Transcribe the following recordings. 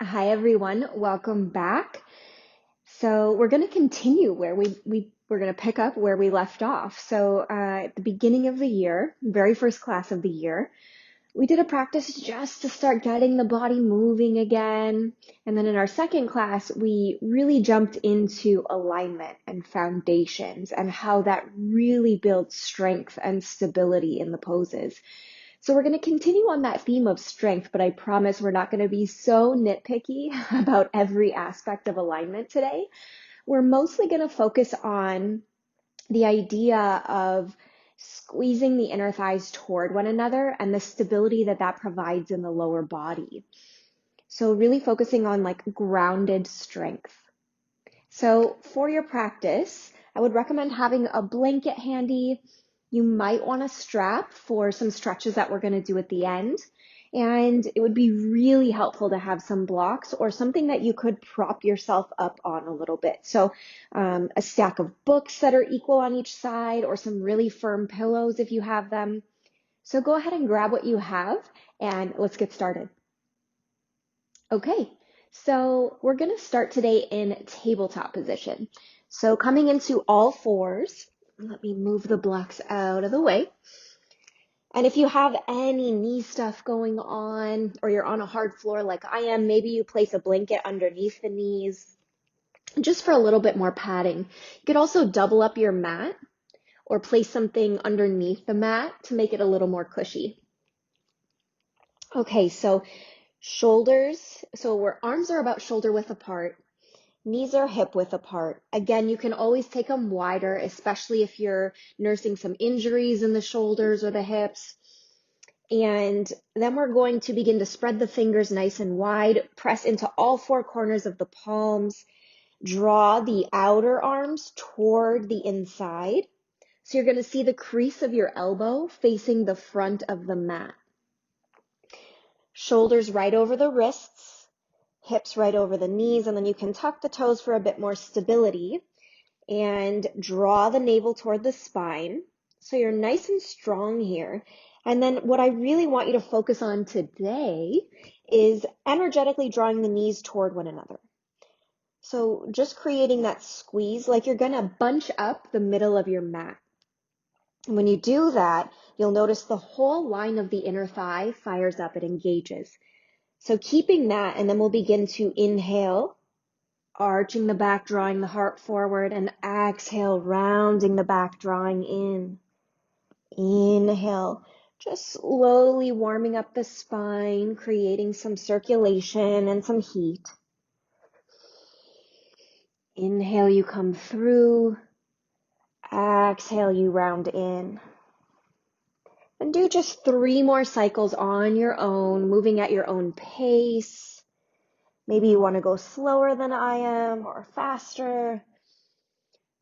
Hi everyone, welcome back. So we're going to continue where we're going to pick up where we left off. So at the beginning of the year, very first class of the year, we did a practice just to start getting the body moving again. And then in our second class, we really jumped into alignment and foundations and how that really builds strength and stability in the poses. So we're going to continue on that theme of strength, but I promise we're not going to be so nitpicky about every aspect of alignment today. We're mostly going to focus on the idea of squeezing the inner thighs toward one another and the stability that that provides in the lower body. So really focusing on like grounded strength. So for your practice, I would recommend having a blanket handy. You might want a strap for some stretches that we're going to do at the end. And it would be really helpful to have some blocks or something that you could prop yourself up on a little bit. So a stack of books that are equal on each side or some really firm pillows if you have them. So go ahead and grab what you have and let's get started. Okay, so we're going to start today in tabletop position. So coming into all fours, let me move the blocks out of the way. And if you have any knee stuff going on or you're on a hard floor like I am, maybe you place a blanket underneath the knees just for a little bit more padding. You could also double up your mat or place something underneath the mat to make it a little more cushy. Okay, so shoulders, so where arms are about shoulder width apart, knees are hip width apart. Again, you can always take them wider, especially if you're nursing some injuries in the shoulders or the hips. And then we're going to begin to spread the fingers nice and wide, press into all four corners of the palms, draw the outer arms toward the inside. So you're going to see the crease of your elbow facing the front of the mat. Shoulders right over the wrists, hips right over the knees, and then you can tuck the toes for a bit more stability and draw the navel toward the spine. So you're nice and strong here. And then what I really want you to focus on today is energetically drawing the knees toward one another. So just creating that squeeze, like you're going to bunch up the middle of your mat. And when you do that, you'll notice the whole line of the inner thigh fires up, it engages. So keeping that, and then we'll begin to inhale, arching the back, drawing the heart forward, and exhale, rounding the back, drawing in. Inhale, just slowly warming up the spine, creating some circulation and some heat. Inhale, you come through. Exhale, you round in. And do just 3 more cycles on your own, moving at your own pace. Maybe you want to go slower than I am or faster.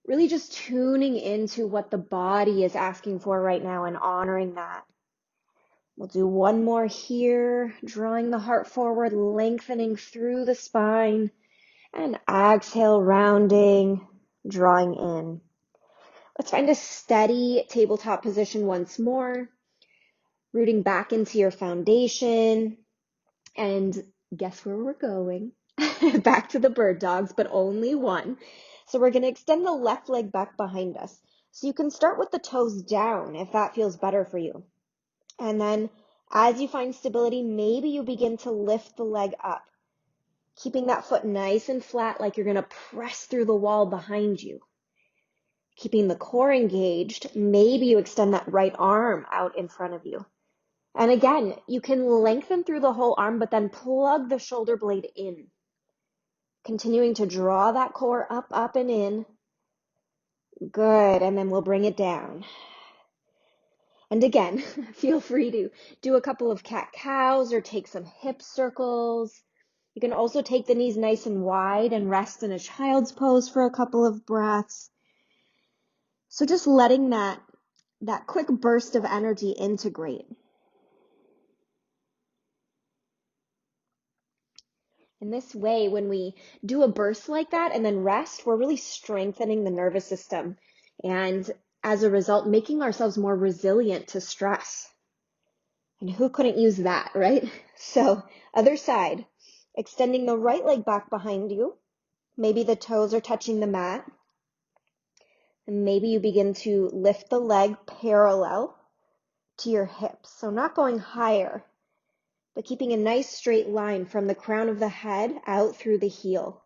Really just tuning into what the body is asking for right now and honoring that. We'll do 1 more here, drawing the heart forward, lengthening through the spine, and exhale, rounding, drawing in. Let's find a steady tabletop position once more, rooting back into your foundation, and guess where we're going? Back to the bird dogs, but only one. So we're going to extend the left leg back behind us. So you can start with the toes down if that feels better for you. And then as you find stability, maybe you begin to lift the leg up, keeping that foot nice and flat like you're going to press through the wall behind you. Keeping the core engaged, maybe you extend that right arm out in front of you. And again, you can lengthen through the whole arm, but then plug the shoulder blade in. Continuing to draw that core up, up, and in. Good, and then we'll bring it down. And again, feel free to do a couple of cat-cows or take some hip circles. You can also take the knees nice and wide and rest in a child's pose for a couple of breaths. So just letting that quick burst of energy integrate. In this way, when we do a burst like that and then rest, we're really strengthening the nervous system. And as a result, making ourselves more resilient to stress. And who couldn't use that, right? So other side. Extending the right leg back behind you. Maybe the toes are touching the mat. And maybe you begin to lift the leg parallel to your hips. So not going higher, but keeping a nice straight line from the crown of the head out through the heel.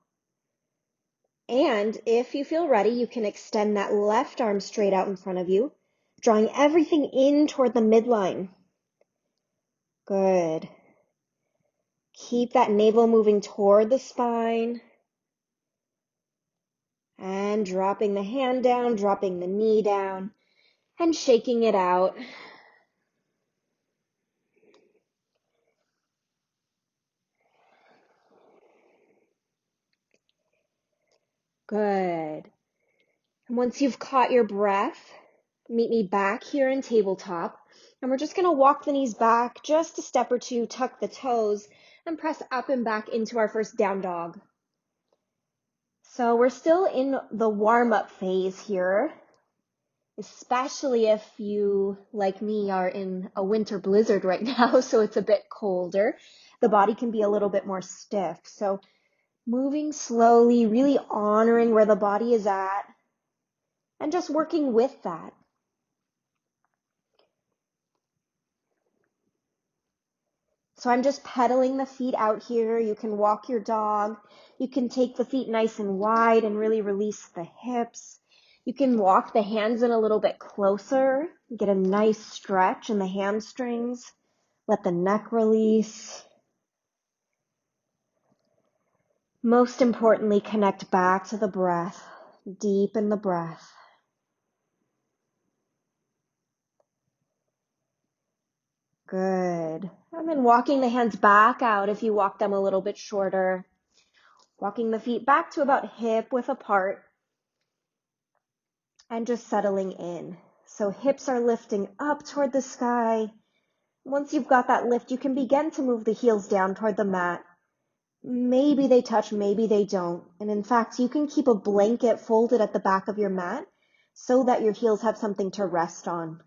And if you feel ready, you can extend that left arm straight out in front of you, drawing everything in toward the midline. Good. Keep that navel moving toward the spine. And dropping the hand down, dropping the knee down, and shaking it out. Good. And once you've caught your breath, meet me back here in tabletop. And we're just going to walk the knees back just a step or two, tuck the toes, and press up and back into our first down dog. So we're still in the warm-up phase here, especially if you, like me, are in a winter blizzard right now, so it's a bit colder. The body can be a little bit more stiff. So moving slowly, really honoring where the body is at, and just working with that. So I'm just pedaling the feet out here. You can walk your dog. You can take the feet nice and wide and really release the hips. You can walk the hands in a little bit closer, get a nice stretch in the hamstrings. Let the neck release. Most importantly, connect back to the breath. Deepen the breath. Good. And then walking the hands back out if you walk them a little bit shorter. Walking the feet back to about hip width apart. And just settling in. So hips are lifting up toward the sky. Once you've got that lift, you can begin to move the heels down toward the mat. Maybe they touch, maybe they don't. And in fact, you can keep a blanket folded at the back of your mat so that your heels have something to rest on.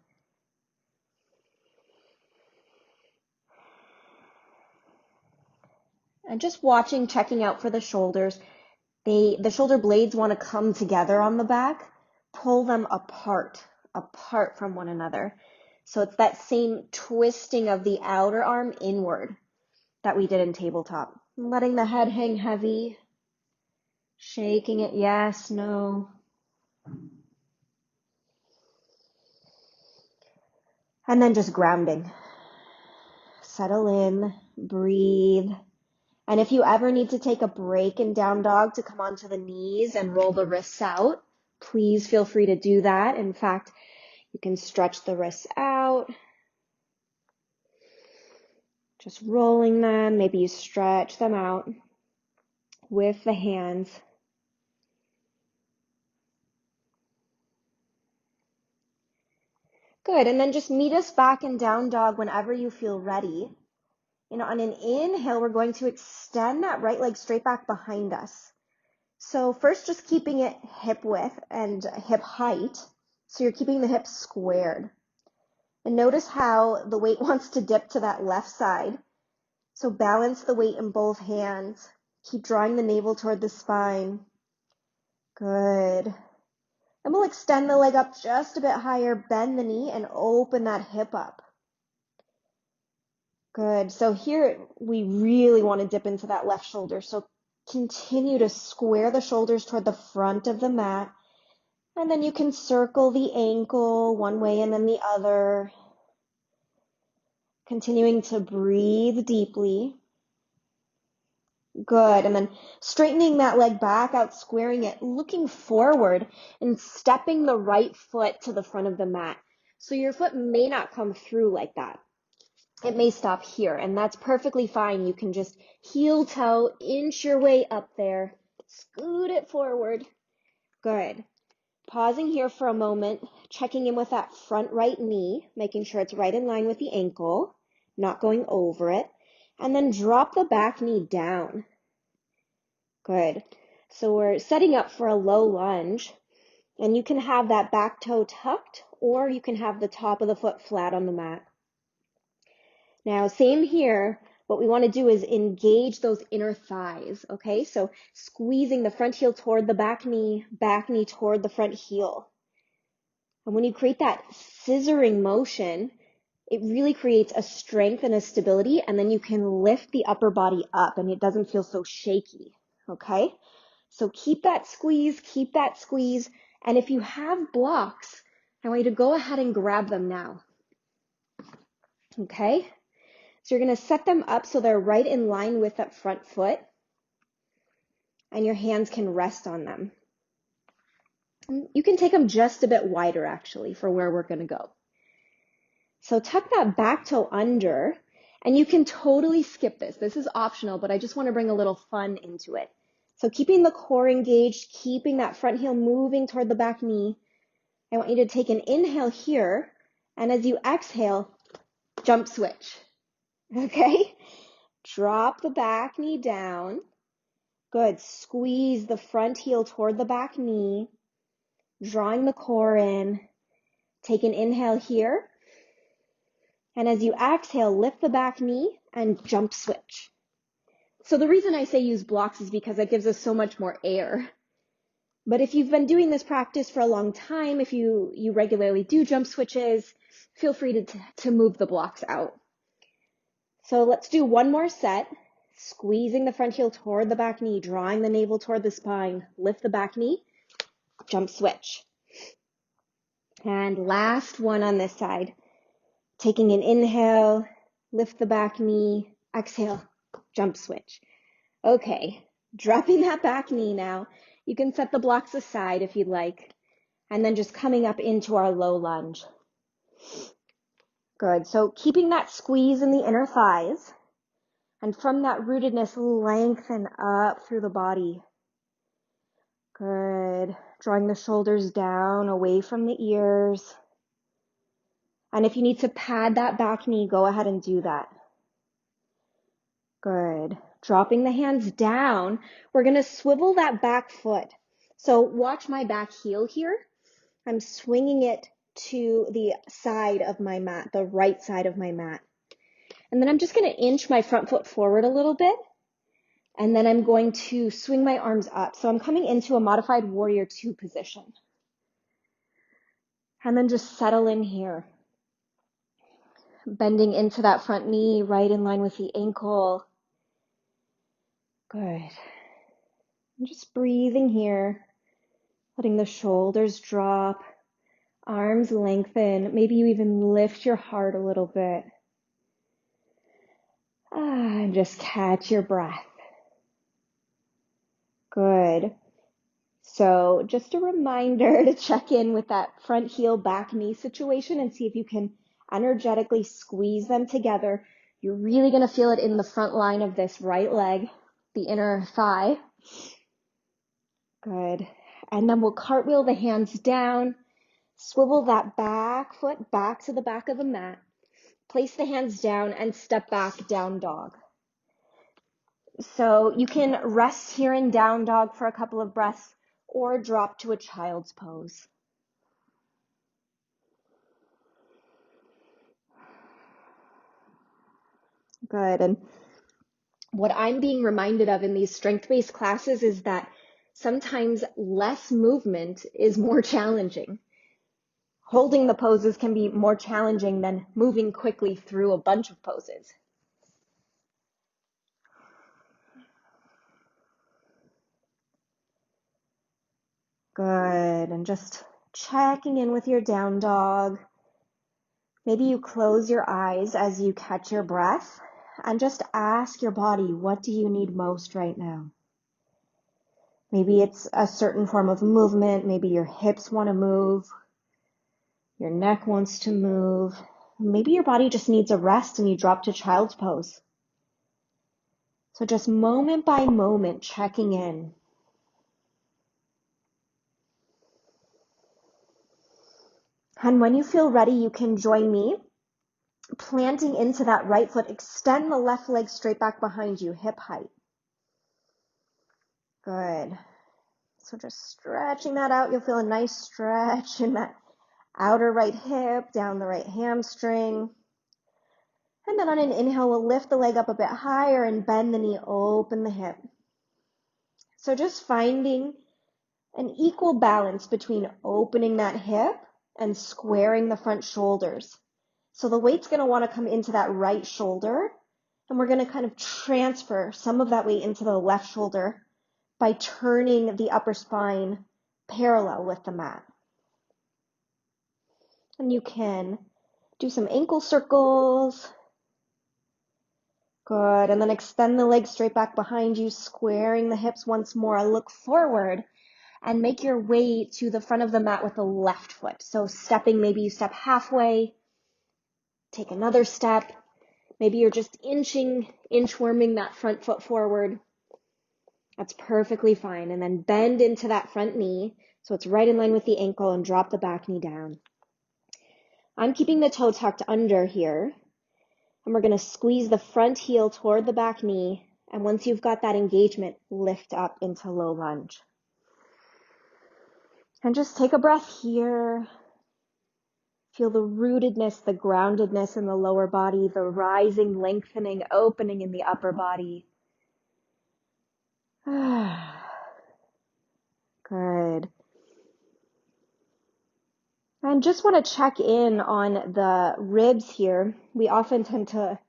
And just watching, checking out for the shoulders. The shoulder blades want to come together on the back. Pull them apart from one another. So it's that same twisting of the outer arm inward that we did in tabletop. Letting the head hang heavy. Shaking it, yes, no. And then just grounding. Settle in, breathe. And if you ever need to take a break in down dog to come onto the knees and roll the wrists out, please feel free to do that. In fact, you can stretch the wrists out. Just rolling them. Maybe you stretch them out with the hands. Good. And then just meet us back in down dog whenever you feel ready. On an inhale, we're going to extend that right leg straight back behind us. So first, just keeping it hip width and hip height. So you're keeping the hips squared. And notice how the weight wants to dip to that left side. So balance the weight in both hands. Keep drawing the navel toward the spine. Good. And we'll extend the leg up just a bit higher, bend the knee, and open that hip up. Good. So here we really want to dip into that left shoulder. So continue to square the shoulders toward the front of the mat. And then you can circle the ankle one way and then the other. Continuing to breathe deeply. Good. And then straightening that leg back out, squaring it, looking forward and stepping the right foot to the front of the mat. So your foot may not come through like that. It may stop here, and that's perfectly fine. You can just heel toe, inch your way up there, scoot it forward. Good. Pausing here for a moment, checking in with that front right knee, making sure it's right in line with the ankle, not going over it, and then drop the back knee down. Good. So we're setting up for a low lunge, and you can have that back toe tucked, or you can have the top of the foot flat on the mat. Now, same here, what we want to do is engage those inner thighs, okay? So squeezing the front heel toward the back knee toward the front heel. And when you create that scissoring motion, it really creates a strength and a stability, and then you can lift the upper body up and it doesn't feel so shaky, okay? So keep that squeeze, and if you have blocks, I want you to go ahead and grab them now, okay? So you're going to set them up so they're right in line with that front foot, and your hands can rest on them. And you can take them just a bit wider, actually, for where we're going to go. So tuck that back toe under, and you can totally skip this. This is optional, but I just want to bring a little fun into it. So keeping the core engaged, keeping that front heel moving toward the back knee, I want you to take an inhale here, and as you exhale, jump switch, okay? Drop the back knee down. Good. Squeeze the front heel toward the back knee, drawing the core in. Take an inhale here. And as you exhale, lift the back knee and jump switch. So the reason I say use blocks is because it gives us so much more air. But if you've been doing this practice for a long time, if you regularly do jump switches, feel free to move the blocks out. So let's do one more set. Squeezing the front heel toward the back knee, drawing the navel toward the spine. Lift the back knee, jump switch. And last one on this side. Taking an inhale, lift the back knee, exhale, jump switch. Okay, dropping that back knee now. You can set the blocks aside if you'd like. And then just coming up into our low lunge. Good, so keeping that squeeze in the inner thighs. And from that rootedness, lengthen up through the body. Good. Drawing the shoulders down, away from the ears. And if you need to pad that back knee, go ahead and do that. Good. Dropping the hands down, we're going to swivel that back foot. So watch my back heel here. I'm swinging it to the side of my mat, the right side of my mat. And then I'm just going to inch my front foot forward a little bit. And then I'm going to swing my arms up. So I'm coming into a modified warrior 2 position. And then just settle in here. Bending into that front knee, right in line with the ankle. Good. And just breathing here. Letting the shoulders drop. Arms lengthen. Maybe you even lift your heart a little bit. And just catch your breath. Good. So just a reminder to check in with that front heel back knee situation and see if you can energetically squeeze them together. You're really going to feel it in the front line of this right leg, the inner thigh. Good. And then we'll cartwheel the hands down, swivel that back foot back to the back of the mat, place the hands down and step back, down dog. So you can rest here in down dog for a couple of breaths or drop to a child's pose. Good. And what I'm being reminded of in these strength-based classes is that sometimes less movement is more challenging. Holding the poses can be more challenging than moving quickly through a bunch of poses. Good. And just checking in with your down dog. Maybe you close your eyes as you catch your breath and just ask your body, what do you need most right now? Maybe it's a certain form of movement. Maybe your hips want to move. Your neck wants to move. Maybe your body just needs a rest and you drop to child's pose. So just moment by moment, checking in. And when you feel ready, you can join me. Planting into that right foot, extend the left leg straight back behind you, hip height. Good. So just stretching that out. You'll feel a nice stretch in that outer right hip, down the right hamstring. And then on an inhale, we'll lift the leg up a bit higher and bend the knee, open the hip. So just finding an equal balance between opening that hip and squaring the front shoulders. So the weight's going to want to come into that right shoulder, and we're going to kind of transfer some of that weight into the left shoulder by turning the upper spine parallel with the mat. And you can do some ankle circles. Good. And then extend the legs straight back behind you, squaring the hips once more. Look forward and make your way to the front of the mat with the left foot. So stepping, maybe you step halfway, take another step. Maybe you're just inchworming that front foot forward. That's perfectly fine. And then bend into that front knee so it's right in line with the ankle, and drop the back knee down. I'm keeping the toe tucked under here, and we're going to squeeze the front heel toward the back knee. And once you've got that engagement, lift up into low lunge. And just take a breath here. Feel the rootedness, the groundedness in the lower body, the rising, lengthening, opening in the upper body. Good. And just want to check in on the ribs here. We often tend to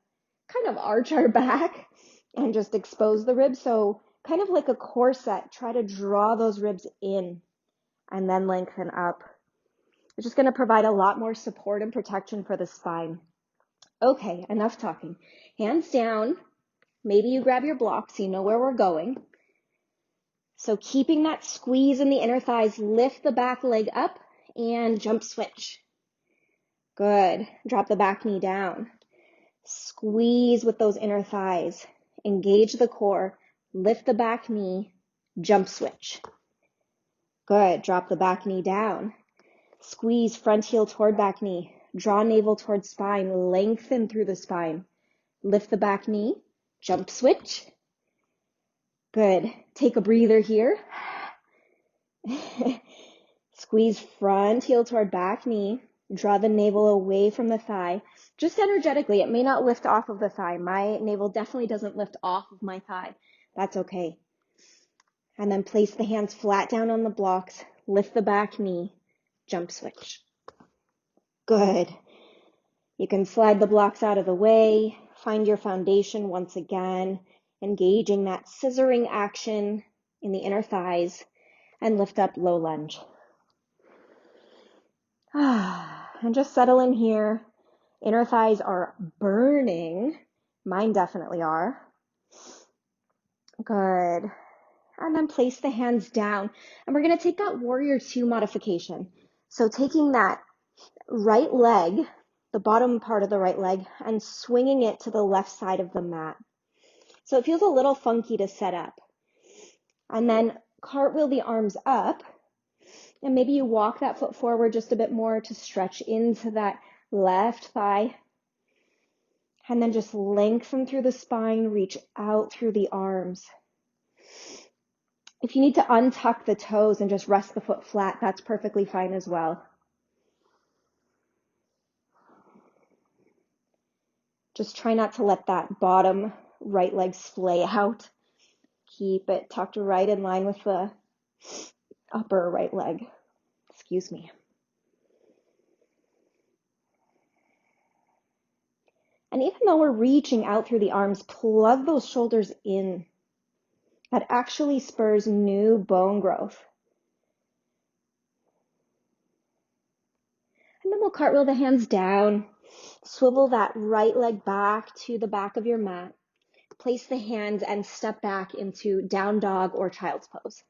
kind of arch our back and just expose the ribs. So kind of like a corset, try to draw those ribs in and then lengthen up. It's just going to provide a lot more support and protection for the spine. Okay, enough talking. Hands down. Maybe you grab your block so you know where we're going. So keeping that squeeze in the inner thighs, lift the back leg up and jump switch. Good. Drop the back knee down. Squeeze with those inner thighs. Engage the core. Lift the back knee. Jump switch. Good. Drop the back knee down. Squeeze front heel toward back knee. Draw navel toward spine. Lengthen through the spine. Lift the back knee. Jump switch. Good. Take a breather here. Squeeze front heel toward back knee. Draw the navel away from the thigh. Just energetically, it may not lift off of the thigh. My navel definitely doesn't lift off of my thigh. That's okay. And then place the hands flat down on the blocks. Lift the back knee. Jump switch. Good. You can slide the blocks out of the way. Find your foundation once again. Engaging that scissoring action in the inner thighs. And lift up low lunge. And just settle in here. Inner thighs are burning. Mine definitely are. Good. And then place the hands down. And we're going to take that warrior two modification. So taking that right leg, the bottom part of the right leg, and swinging it to the left side of the mat. So it feels a little funky to set up. And then cartwheel the arms up. And maybe you walk that foot forward just a bit more to stretch into that left thigh. And then just lengthen through the spine, reach out through the arms. If you need to untuck the toes and just rest the foot flat, that's perfectly fine as well. Just try not to let that bottom right leg splay out. Keep it tucked right in line with the upper right leg. Excuse me. And even though we're reaching out through the arms, plug those shoulders in. That actually spurs new bone growth. And then we'll cartwheel the hands down. Swivel that right leg back to the back of your mat. Place the hands and step back into down dog or child's pose.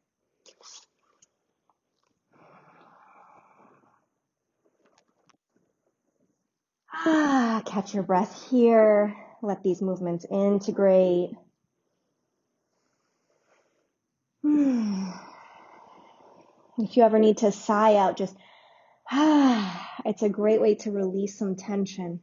Catch your breath here. Let these movements integrate. If you ever need to sigh out, just it's a great way to release some tension.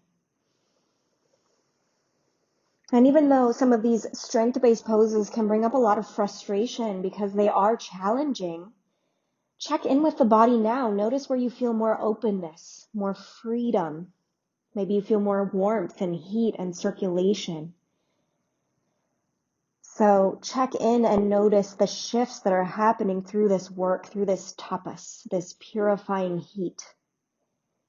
And even though some of these strength-based poses can bring up a lot of frustration because they are challenging, check in with the body now. Notice where you feel more openness, more freedom. Maybe you feel more warmth and heat and circulation. So check in and notice the shifts that are happening through this work, through this tapas, this purifying heat.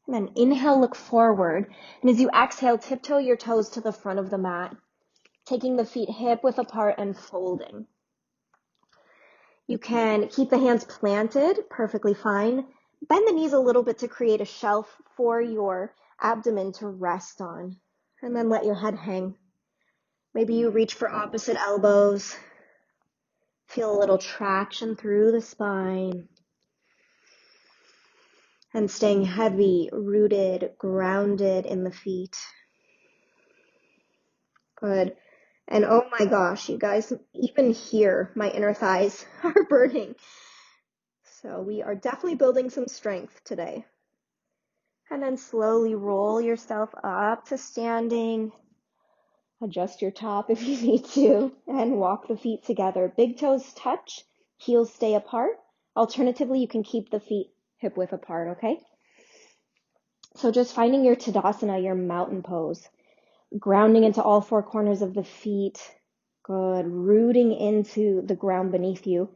And then inhale, look forward. And as you exhale, tiptoe your toes to the front of the mat, taking the feet hip width apart and folding. You can keep the hands planted, perfectly fine. Bend the knees a little bit to create a shelf for your abdomen to rest on. And then let your head hang. Maybe you reach for opposite elbows. Feel a little traction through the spine. And staying heavy, rooted, grounded in the feet. Good. And oh my gosh, you guys, even here, my inner thighs are burning. So we are definitely building some strength today. And then slowly roll yourself up to standing. Adjust your top if you need to, and walk the feet together. Big toes touch, heels stay apart. Alternatively, you can keep the feet hip width apart, okay? So just finding your Tadasana, your mountain pose. Grounding into all four corners of the feet. Good. Rooting into the ground beneath you.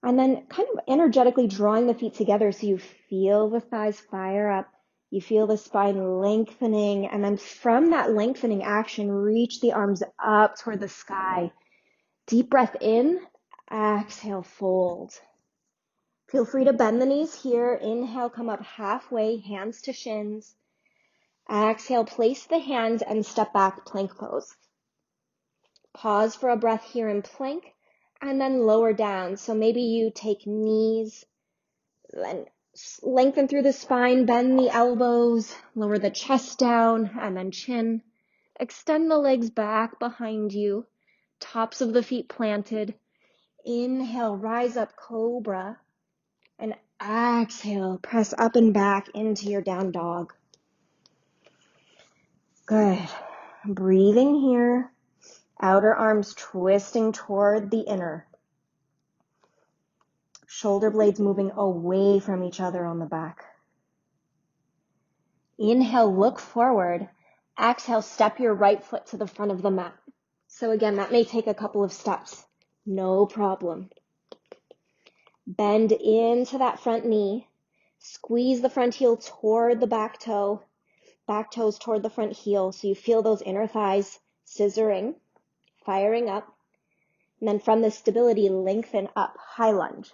And then kind of energetically drawing the feet together so you feel the thighs fire up. You feel the spine lengthening. And then from that lengthening action, reach the arms up toward the sky. Deep breath in. Exhale, fold. Feel free to bend the knees here. Inhale, come up halfway, hands to shins. Exhale, place the hands and step back, plank pose. Pause for a breath here in plank, and then lower down. So maybe you take knees, then lengthen through the spine, bend the elbows, lower the chest down, and then chin. Extend the legs back behind you, tops of the feet planted. Inhale, rise up, cobra, and exhale, press up and back into your down dog. Good. Breathing here. Outer arms twisting toward the inner. Shoulder blades moving away from each other on the back. Inhale, look forward. Exhale, step your right foot to the front of the mat. So again, that may take a couple of steps. No problem. Bend into that front knee. Squeeze the front heel toward the back toe. Back toes toward the front heel. So you feel those inner thighs scissoring, firing up. And then from the stability, lengthen up, high lunge.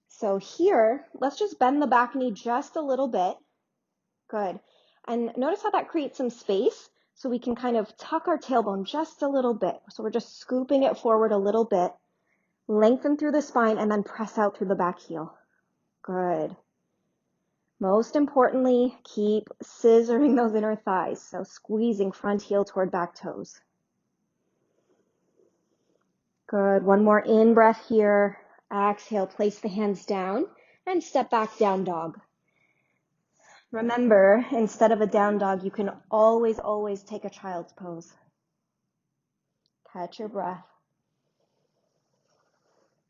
So here, let's just bend the back knee just a little bit. Good. And notice how that creates some space so we can kind of tuck our tailbone just a little bit. So we're just scooping it forward a little bit, lengthen through the spine, and then press out through the back heel. Good. Most importantly, keep scissoring those inner thighs. So squeezing front heel toward back toes. Good. One more in breath here. Exhale, place the hands down and step back, down dog. Remember, instead of a down dog, you can always, always take a child's pose. Catch your breath.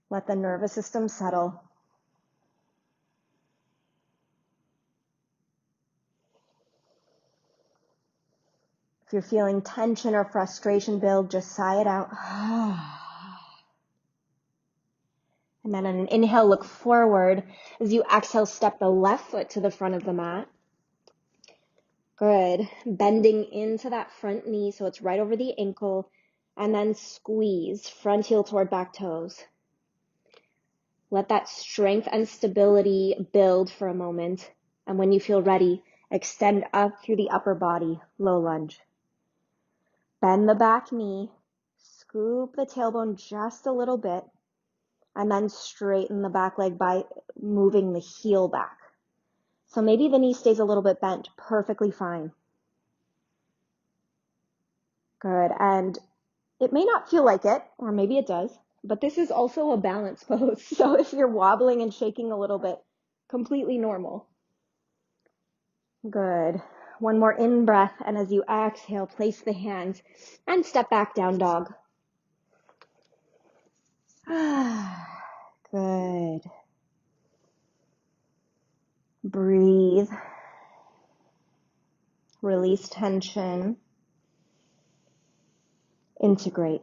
Let the nervous system settle. If you're feeling tension or frustration build, just sigh it out. And then on an inhale, look forward. As you exhale, step the left foot to the front of the mat. Good. Bending into that front knee so it's right over the ankle. And then squeeze, front heel toward back toes. Let that strength and stability build for a moment. And when you feel ready, extend up through the upper body, low lunge. Bend the back knee, scoop the tailbone just a little bit, and then straighten the back leg by moving the heel back. So maybe the knee stays a little bit bent, perfectly fine. Good, and it may not feel like it, or maybe it does, but this is also a balance pose. So if you're wobbling and shaking a little bit, completely normal. Good. One more in breath, and as you exhale, place the hands and step back, down dog. Good. Breathe. release tension, integrate.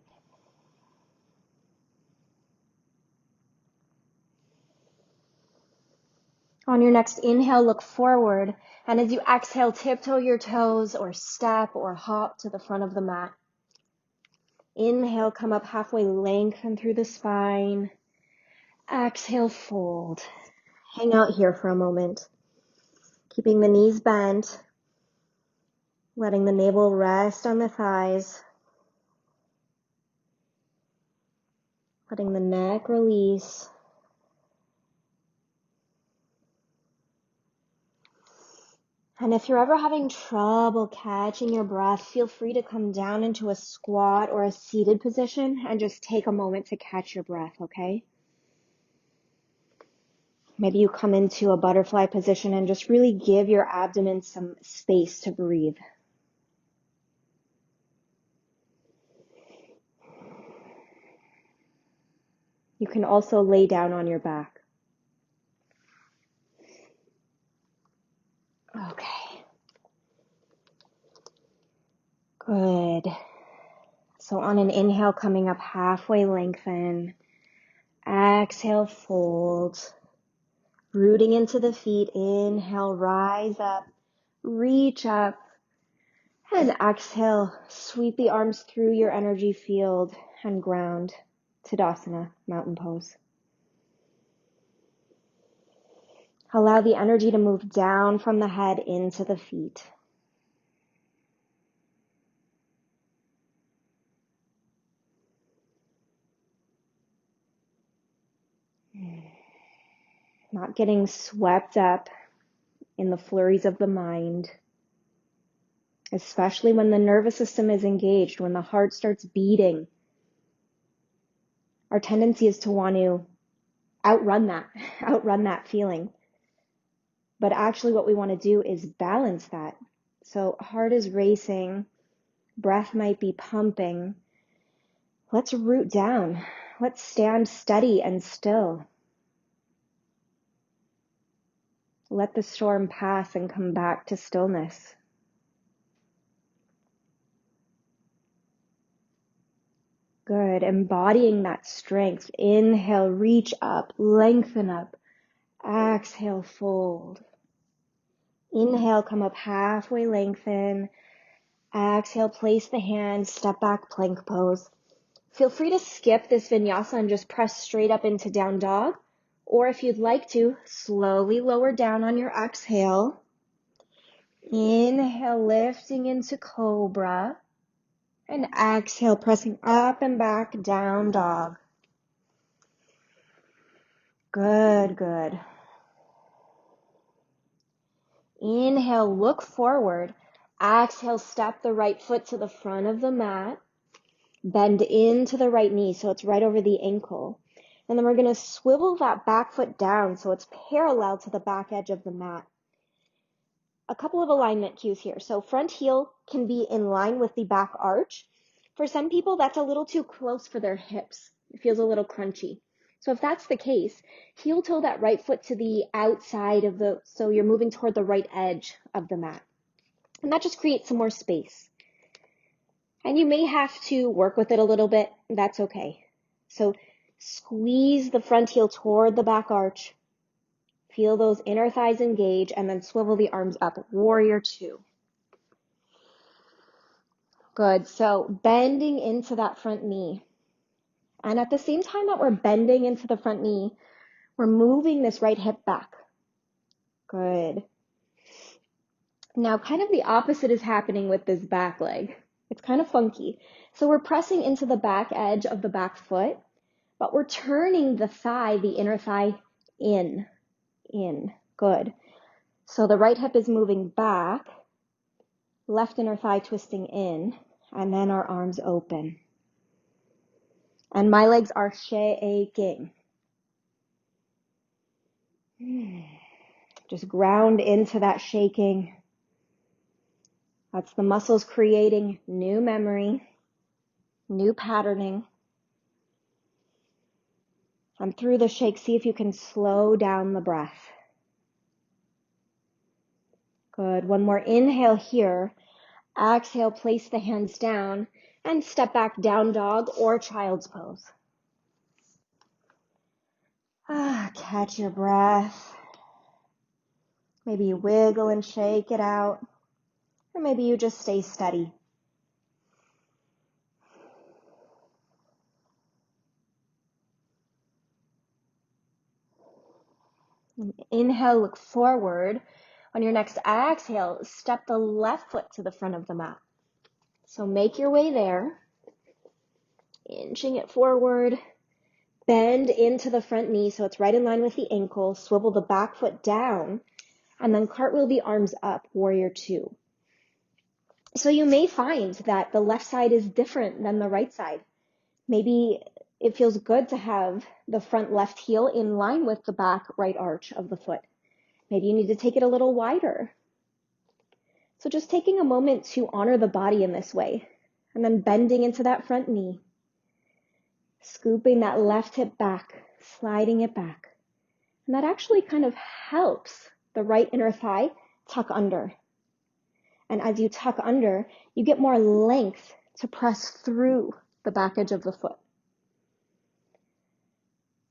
On your next inhale, look forward. And as you exhale, tiptoe your toes or step or hop to the front of the mat. Inhale, come up halfway, lengthen through the spine. Exhale, fold. Hang out here for a moment. Keeping the knees bent. Letting the navel rest on the thighs. Letting the neck release. And if you're ever having trouble catching your breath, feel free to come down into a squat or a seated position and just take a moment to catch your breath, okay? Maybe you come into a butterfly position and just really give your abdomen some space to breathe. You can also lay down on your back. Okay. Good. So on an inhale, coming up halfway, lengthen. Exhale, fold. Rooting into the feet. Inhale, rise up. Reach up. And exhale, sweep the arms through your energy field and ground. Tadasana, mountain pose. Allow the energy to move down from the head into the feet. Not getting swept up in the flurries of the mind, especially when the nervous system is engaged, when the heart starts beating. Our tendency is to want to outrun that feeling. But actually what we want to do is balance that. So heart is racing, breath might be pumping. Let's root down. Let's stand steady and still. Let the storm pass and come back to stillness. Good. Embodying that strength. Inhale, reach up, lengthen up. Exhale, fold. Inhale, come up halfway, lengthen. Exhale, place the hands, step back, plank pose. Feel free to skip this vinyasa and just press straight up into down dog. Or if you'd like to, slowly lower down on your exhale. Inhale, lifting into cobra. And exhale, pressing up and back, down dog. Good, good. Inhale, look forward. Exhale, step the right foot to the front of the mat. Bend into the right knee so it's right over the ankle. And then we're going to swivel that back foot down so it's parallel to the back edge of the mat. A couple of alignment cues here. So front heel can be in line with the back arch. For some people, that's a little too close for their hips. It feels a little crunchy. So if that's the case, heel toe that right foot to the outside of so you're moving toward the right edge of the mat. And that just creates some more space. And you may have to work with it a little bit. That's okay. So squeeze the front heel toward the back arch. Feel those inner thighs engage and then swivel the arms up. Warrior two. Good. So bending into that front knee. And at the same time that we're bending into the front knee, we're moving this right hip back. Good. Now kind of the opposite is happening with this back leg. It's kind of funky. So we're pressing into the back edge of the back foot, but we're turning the thigh, the inner thigh, in. Good. So the right hip is moving back, left inner thigh twisting in, and then our arms open. And my legs are shaking. Just ground into that shaking. That's the muscles creating new memory, new patterning. And through the shake, see if you can slow down the breath. Good. One more inhale here. Exhale, place the hands down and step back, down dog or child's pose. Catch your breath. Maybe you wiggle and shake it out, or maybe you just stay steady. Inhale, look forward. On your next exhale, step the left foot to the front of the mat. So make your way there, inching it forward. Bend into the front knee so it's right in line with the ankle. Swivel the back foot down, and then cartwheel the arms up, warrior two. So you may find that the left side is different than the right side. Maybe it feels good to have the front left heel in line with the back right arch of the foot. Maybe you need to take it a little wider. So just taking a moment to honor the body in this way, and then bending into that front knee, scooping that left hip back, sliding it back. And that actually kind of helps the right inner thigh tuck under. And as you tuck under, you get more length to press through the back edge of the foot.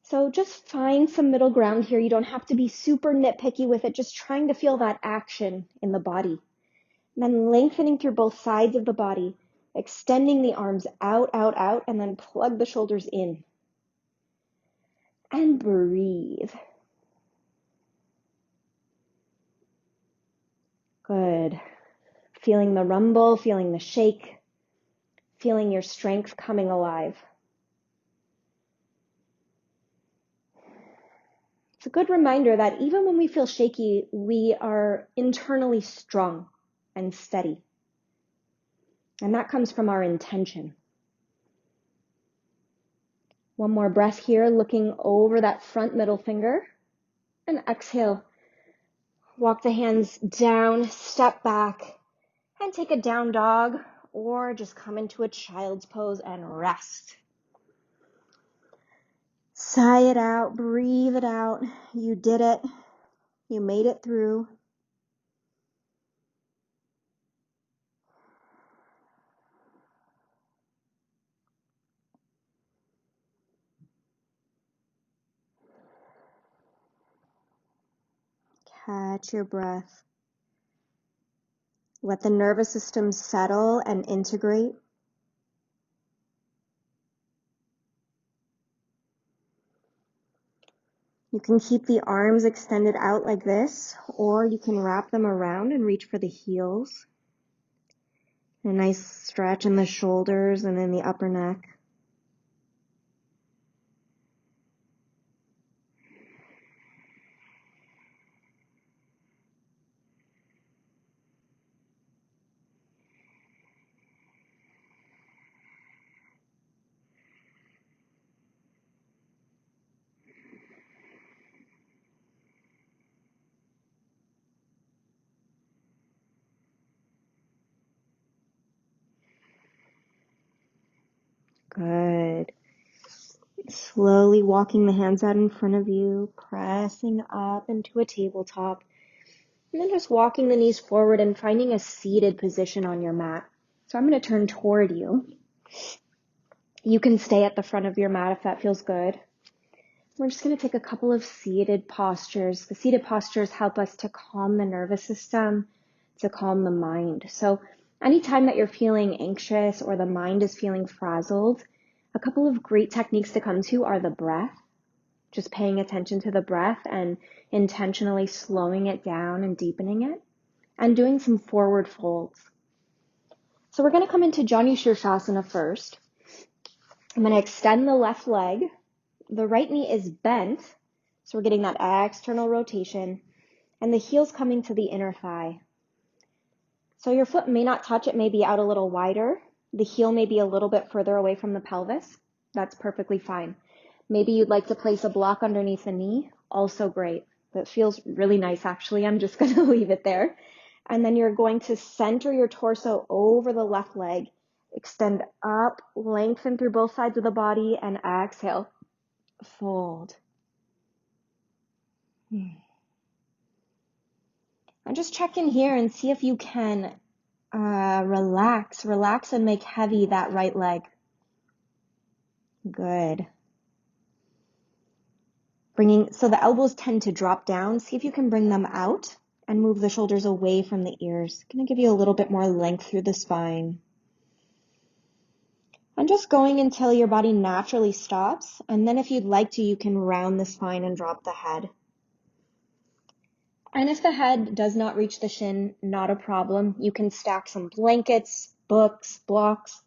So just find some middle ground here. You don't have to be super nitpicky with it, just trying to feel that action in the body. And then lengthening through both sides of the body, extending the arms out, out, out, and then plug the shoulders in. And breathe. Good. Feeling the rumble, feeling the shake, feeling your strength coming alive. It's a good reminder that even when we feel shaky, we are internally strong and steady. And that comes from our intention. One more breath here, looking over that front middle finger. And exhale. Walk the hands down, step back, and take a down dog, or just come into a child's pose and rest. Sigh it out, breathe it out. You did it. You made it through. Catch your breath. Let the nervous system settle and integrate. You can keep the arms extended out like this, or you can wrap them around and reach for the heels. A nice stretch in the shoulders and in the upper neck. Good. Slowly walking the hands out in front of you, pressing up into a tabletop, and then just walking the knees forward and finding a seated position on your mat. So I'm going to turn toward you. You can stay at the front of your mat if that feels good. We're just going to take a couple of seated postures. The seated postures help us to calm the nervous system, to calm the mind. So anytime that you're feeling anxious or the mind is feeling frazzled, a couple of great techniques to come to are the breath, just paying attention to the breath and intentionally slowing it down and deepening it, and doing some forward folds. So we're going to come into Janu Shirshasana first. I'm going to extend the left leg. The right knee is bent, so we're getting that external rotation, and the heel's coming to the inner thigh. So your foot may not touch, it may be out a little wider. The heel may be a little bit further away from the pelvis. That's perfectly fine. Maybe you'd like to place a block underneath the knee. Also great. That feels really nice, actually. I'm just going to leave it there. And then you're going to center your torso over the left leg. Extend up, lengthen through both sides of the body, and exhale. Fold. And just check in here and see if you can relax and make heavy that right leg. Good. So the elbows tend to drop down. See if you can bring them out and move the shoulders away from the ears. Going to give you a little bit more length through the spine. And just going until your body naturally stops. And then if you'd like to, you can round the spine and drop the head. And if the head does not reach the shin, not a problem. You can stack some blankets, books, blocks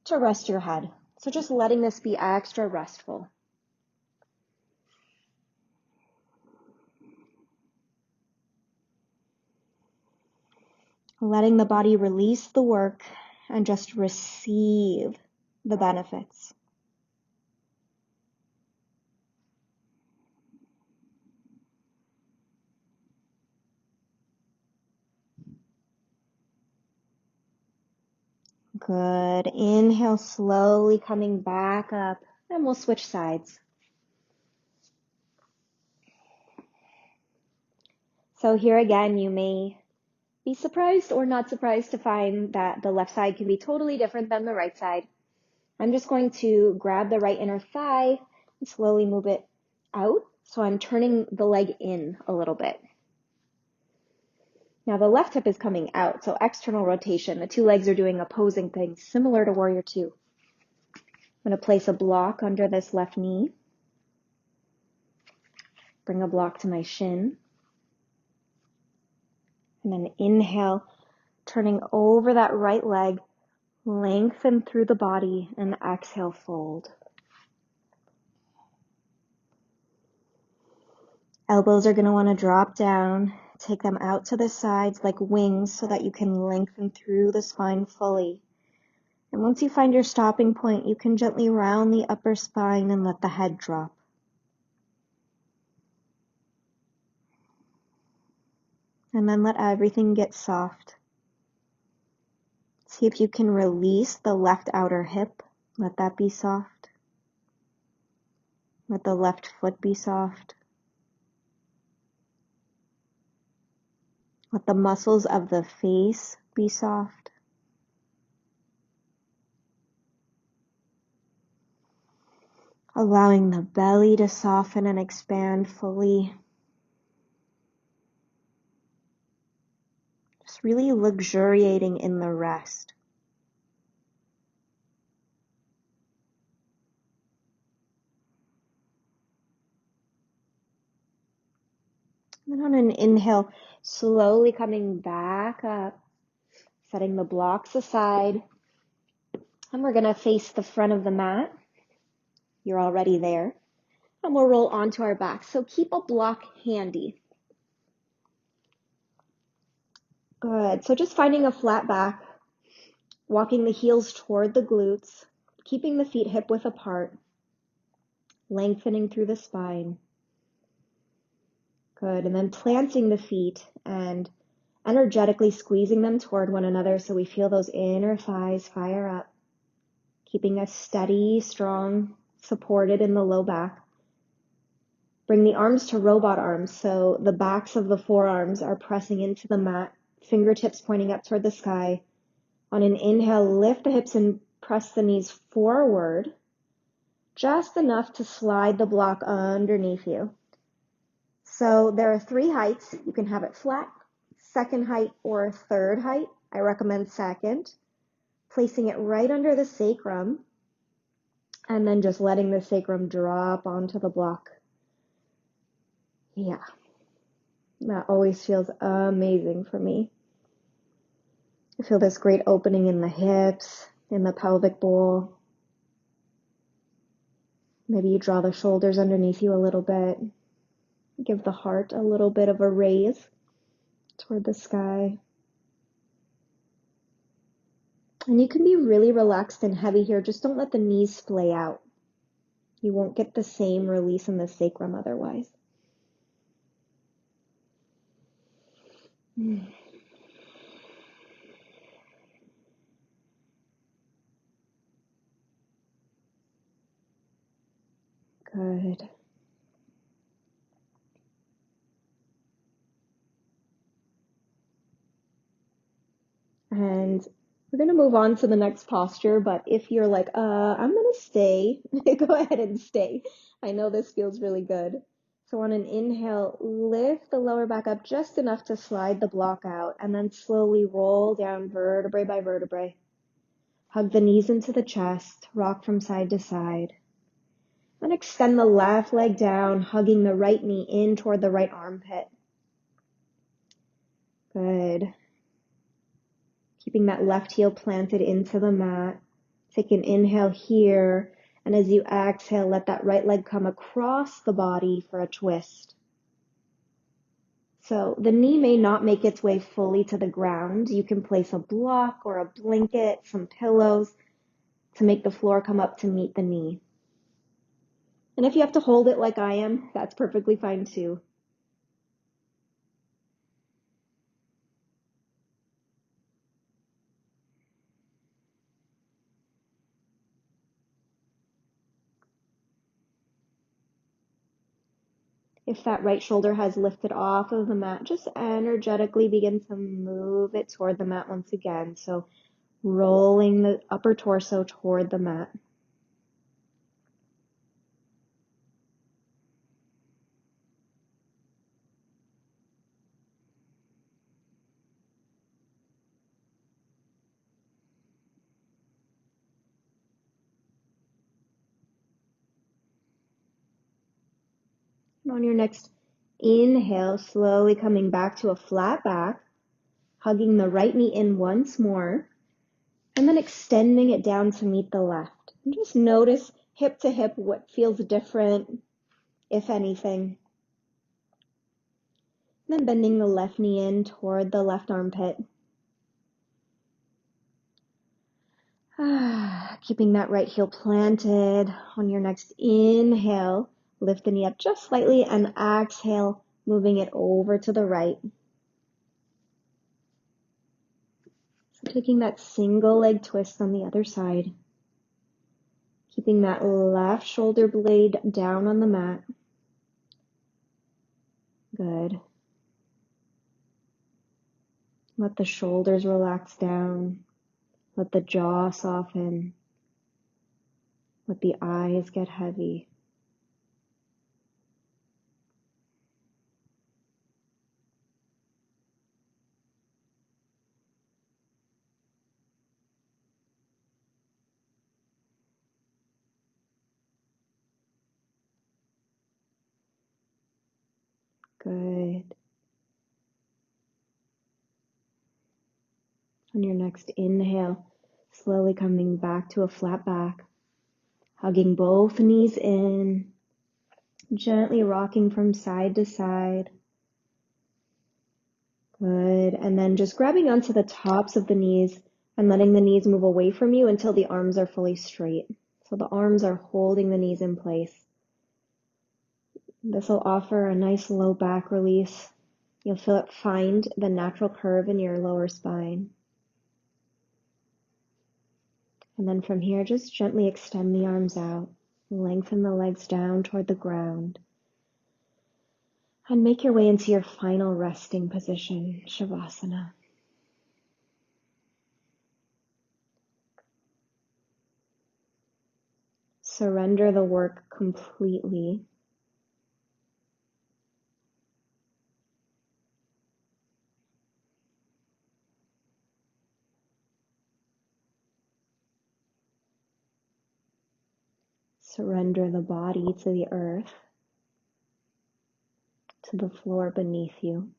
to rest your head. So just letting this be extra restful. Letting the body release the work and just receive the benefits. Good. Inhale, slowly coming back up, and we'll switch sides. So here again, you may be surprised or not surprised to find that the left side can be totally different than the right side. I'm just going to grab the right inner thigh and slowly move it out. So I'm turning the leg in a little bit. Now the left hip is coming out, so external rotation. The two legs are doing opposing things, similar to Warrior Two. I'm going to place a block under this left knee. Bring a block to my shin. And then inhale, turning over that right leg, lengthen through the body, and exhale, fold. Elbows are going to want to drop down. Take them out to the sides like wings so that you can lengthen through the spine fully. And once you find your stopping point, you can gently round the upper spine and let the head drop. And then let everything get soft. See if you can release the left outer hip. Let that be soft. Let the left foot be soft. Let the muscles of the face be soft. Allowing the belly to soften and expand fully. Just really luxuriating in the rest. And on an inhale, slowly coming back up, setting the blocks aside. And we're going to face the front of the mat. You're already there. And we'll roll onto our back. So keep a block handy. Good. So just finding a flat back, walking the heels toward the glutes, keeping the feet hip width apart, lengthening through the spine. Good. And then planting the feet and energetically squeezing them toward one another so we feel those inner thighs fire up. Keeping us steady, strong, supported in the low back. Bring the arms to robot arms so the backs of the forearms are pressing into the mat, fingertips pointing up toward the sky. On an inhale, lift the hips and press the knees forward, just enough to slide the block underneath you. So there are 3 heights. You can have it flat, second height, or third height. I recommend second. Placing it right under the sacrum, and then just letting the sacrum drop onto the block. Yeah, that always feels amazing for me. I feel this great opening in the hips, in the pelvic bowl. Maybe you draw the shoulders underneath you a little bit. Give the heart a little bit of a raise toward the sky. And you can be really relaxed and heavy here. Just don't let the knees splay out. You won't get the same release in the sacrum otherwise. Good. And we're going to move on to the next posture, but if you're like, I'm going to stay, go ahead and stay. I know this feels really good. So on an inhale, lift the lower back up just enough to slide the block out, and then slowly roll down vertebrae by vertebrae. Hug the knees into the chest, rock from side to side. Then extend the left leg down, hugging the right knee in toward the right armpit. Good. Keeping that left heel planted into the mat. Take an inhale here, and as you exhale, let that right leg come across the body for a twist. So the knee may not make its way fully to the ground. You can place a block or a blanket, some pillows to make the floor come up to meet the knee. And if you have to hold it like I am, that's perfectly fine too. If that right shoulder has lifted off of the mat, just energetically begin to move it toward the mat once again. So rolling the upper torso toward the mat. And on your next inhale, slowly coming back to a flat back, hugging the right knee in once more, and then extending it down to meet the left. And just notice hip to hip what feels different, if anything. And then bending the left knee in toward the left armpit. Keeping that right heel planted. On your next inhale, lift the knee up just slightly, and exhale, moving it over to the right. So taking that single leg twist on the other side. Keeping that left shoulder blade down on the mat. Good. Let the shoulders relax down. Let the jaw soften. Let the eyes get heavy. Good. On your next inhale, slowly coming back to a flat back, hugging both knees in, gently rocking from side to side. Good. And then just grabbing onto the tops of the knees and letting the knees move away from you until the arms are fully straight. So the arms are holding the knees in place. This will offer a nice low back release. You'll feel it find the natural curve in your lower spine. And then from here, just gently extend the arms out, lengthen the legs down toward the ground, and make your way into your final resting position, Shavasana. Surrender the work completely. Surrender the body to the earth, to the floor beneath you.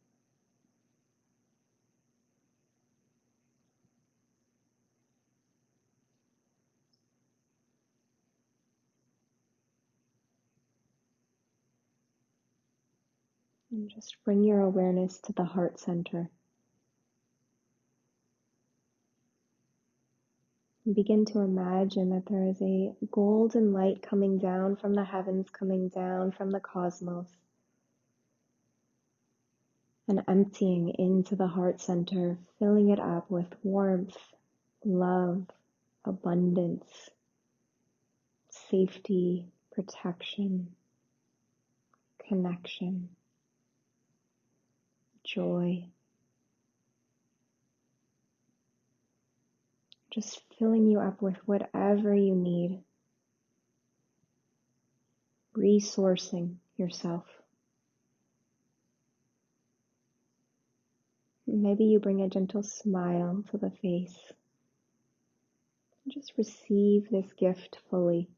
And just bring your awareness to the heart center. And begin to imagine that there is a golden light coming down from the heavens, coming down from the cosmos, and emptying into the heart center, filling it up with warmth, love, abundance, safety, protection, connection, joy. just filling you up with whatever you need, resourcing yourself. Maybe you bring a gentle smile to the face. Just receive this gift fully.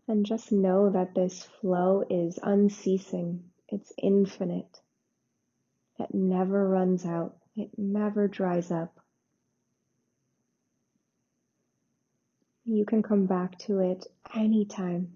And just know that this flow is unceasing. It's infinite. It never runs out. It never dries up. You can come back to it anytime.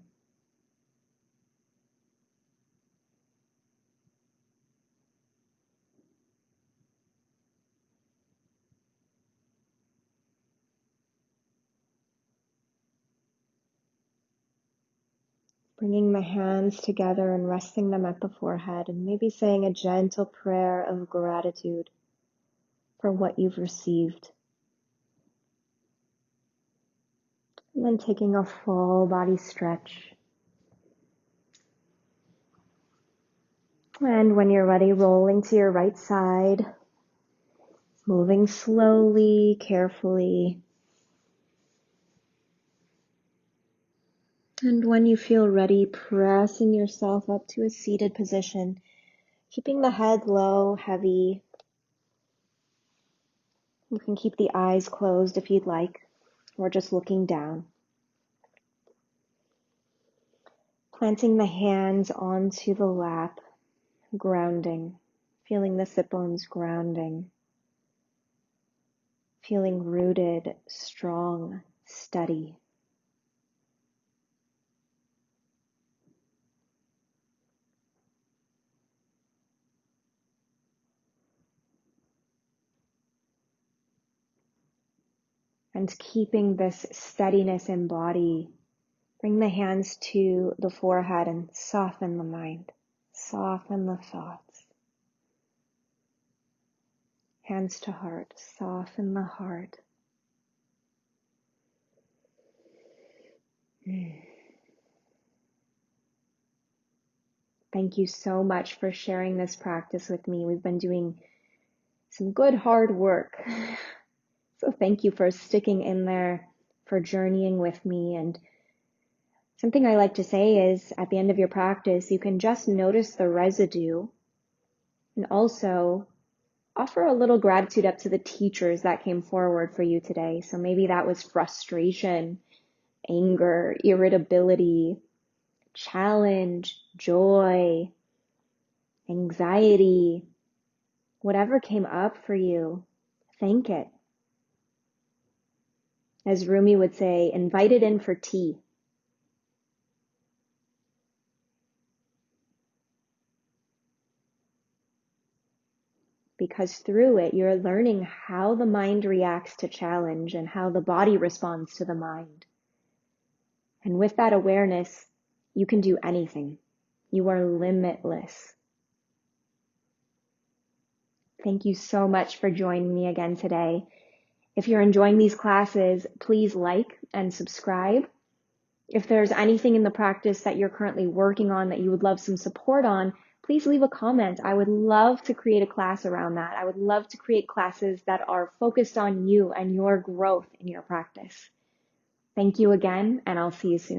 Bringing the hands together and resting them at the forehead, and maybe saying a gentle prayer of gratitude for what you've received. And then taking a full body stretch. And when you're ready, rolling to your right side, moving slowly, carefully. And when you feel ready, pressing yourself up to a seated position, keeping the head low, heavy. You can keep the eyes closed if you'd like, or just looking down. Planting the hands onto the lap, grounding, feeling the sit bones grounding, feeling rooted, strong, steady. And keeping this steadiness in body, bring the hands to the forehead and soften the mind, soften the thoughts. Hands to heart, soften the heart. Thank you so much for sharing this practice with me. We've been doing some good hard work. So thank you for sticking in there, for journeying with me. And something I like to say is at the end of your practice, you can just notice the residue and also offer a little gratitude up to the teachers that came forward for you today. So maybe that was frustration, anger, irritability, challenge, joy, anxiety, whatever came up for you, thank it. As Rumi would say, invite it in for tea. Because through it, you're learning how the mind reacts to challenge and how the body responds to the mind. And with that awareness, you can do anything. You are limitless. Thank you so much for joining me again today. If you're enjoying these classes, please like and subscribe. If there's anything in the practice that you're currently working on that you would love some support on, please leave a comment. I would love to create a class around that. I would love to create classes that are focused on you and your growth in your practice. Thank you again, and I'll see you soon.